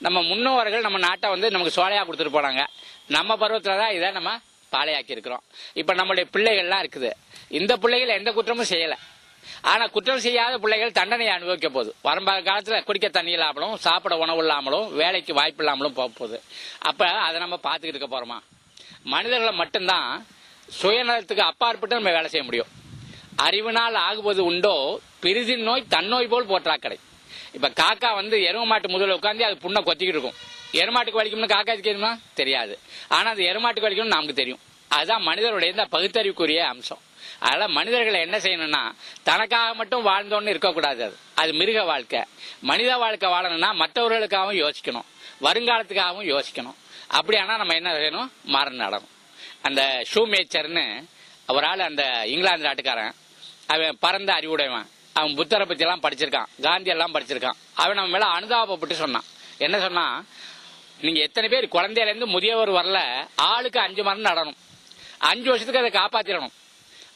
நம்ம முன்னோர்கள் நம்ம நாட்டை வந்து நமக்கு சோலையா கொடுத்துட்டு போனாங்க. நம்ம பருவத்துல தான் இதை நம்ம பாலையாக்கி இருக்கிறோம். இப்ப நம்மளுடைய பிள்ளைகள்லாம் இருக்குது. இந்த பிள்ளைகள் எந்த குற்றமும் செய்யல. ஆனா குற்றம் செய்யாத பிள்ளைகள் தண்டனையை அனுபவிக்க போகுது. வரும்பாத காலத்துல குடிக்க தண்ணி இல்லாமலும், சாப்பிட உணவு இல்லாமலும், வேலைக்கு வாய்ப்பு இல்லாமலும் போக போகுது. அப்ப அதை நம்ம பார்த்துக்கிட்டு இருக்க போறோமா? மனிதர்களை மட்டும்தான் சுயநலத்துக்கு அப்பாற்பட்டு நம்ம வேலை செய்ய முடியும். அறிவினால் ஆகுவது உண்டோ பிரிதின் நோய் தன்னோய் போல் போற்றாக்கடை. இப்ப காக்கா வந்து எரும மாட்டு முதல்ல உட்காந்து அது புண்ணை கொத்திக்கிட்டு இருக்கும். எருமாட்டுக்கு வலிக்கும்னு காக்காக்கு தெரியுமா? தெரியாது. ஆனா அது எருமாட்டுக்கு வலிக்கும்னு நமக்கு தெரியும். அதுதான் மனிதருடைய இந்த பகுத்தறிவுக்குரிய அம்சம். அதனால மனிதர்களை என்ன செய்யணும்னா, தனக்காக மட்டும் வாழ்ந்தோன்னு இருக்கக்கூடாது. அது மிருக வாழ்க்கை. மனித வாழ்க்கை வாழணும்னா மற்றவர்களுக்காகவும் யோசிக்கணும், வருங்காலத்துக்காகவும் யோசிக்கணும். அப்படியானா நம்ம என்ன செய்யணும்? மரம் நடணும். அந்த ஷூமேச்சர்னு ஒரு ஆள், அந்த இங்கிலாந்து நாட்டுக்காரன், அவன் பரந்த அறிவுடையவன். அவன் புத்தரை பத்தி எல்லாம் படிச்சிருக்கான், காந்தி எல்லாம் படிச்சிருக்கான். அவன் நம்ம மேல அனுதாபப்பட்டு சொன்னான். என்ன சொன்னா, நீங்க எத்தனை பேர் குழந்தையில இருந்து முதியவர் வரல, ஆளுக்கு 5 மரம் நடணும், 5 வருஷத்துக்கு அதை காப்பாத்திடணும்.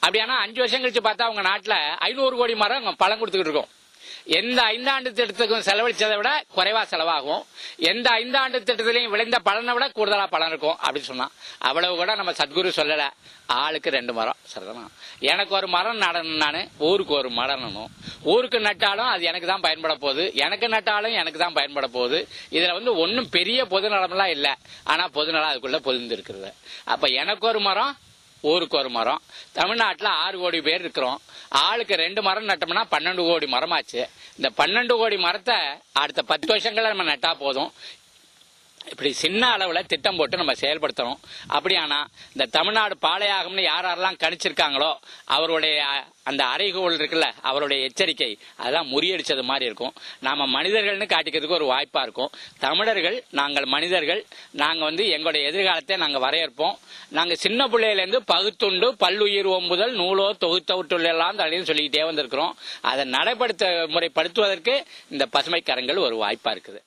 அப்படியானா 5 வருஷம் கழிச்சு பார்த்தா அவங்க நாட்டுல 500 கோடி மரம் பழம் கொடுத்துக்கிட்டு இருக்கும். எந்த 5 ஆண்டு திட்டத்துக்கும் செலவழிச்சதை விட குறைவா செலவாகும். எந்த 5 ஆண்டு திட்டத்திலையும் விளைந்த பலனை விட கூடுதலா பலன் இருக்கும் அப்படின்னு சொன்னான். அவ்வளவு கூட நம்ம சத்குரு சொல்லல. ஆளுக்கு 2 மரம். சரிதான். எனக்கு ஒரு மரம் நடணும், நானு ஊருக்கு ஒரு மரம் நடணும். ஊருக்கு நட்டாலும் அது எனக்கு தான் பயன்பட போகுது, எனக்கு நட்டாலும் எனக்கு தான் பயன்பட போகுது. இதுல வந்து ஒன்னும் பெரிய பொது நலமெல்லாம் இல்லை. ஆனா பொது நலம் அதுக்குள்ள பொதிந்து இருக்கிறது. அப்ப எனக்கு ஒரு மரம், ஊருக்கு ஒரு மரம். தமிழ்நாட்டில் 6 கோடி பேர் இருக்கிறோம். ஆளுக்கு 2 மரம் நட்டோம்னா 12 கோடி மரமாச்சு. இந்த 12 கோடி மரத்தை அடுத்த 10 வருஷங்கள்ல நம்ம நட்டா போதும். இப்படி சின்ன அளவுல திட்டம் போட்டு நம்ம செயல்படுத்தணும். அப்படியானா இந்த தமிழ்நாடு பாலையாகும்னு யாரெல்லாம் கணிச்சிருக்காங்களோ அவருடைய அந்த அறைகோல் இருக்குல்ல, அவருடைய எச்சரிக்கை அதெல்லாம் முறியடிச்சது மாதிரி இருக்கும். நாம மனிதர்கள்னு காட்டிக்கிறதுக்கு ஒரு வாய்ப்பா இருக்கும். தமிழர்கள், நாங்கள் மனிதர்கள், நாங்க வந்து எங்களுடைய எதிர்காலத்தை நாங்க வரையறுப்போம். நாங்க சின்ன பிள்ளையில இருந்து பகுத்துண்டு பல்லுயிர் ஓம்புதல் நூலோ தொகுத்தவற்றுள்ளெல்லாம் தலைன்னு சொல்லிக்கிட்டே வந்திருக்கிறோம். அதை நடைமுறைப்படுத்துவதற்கு இந்த பசுமை கரங்கள் ஒரு வாய்ப்பா இருக்குது.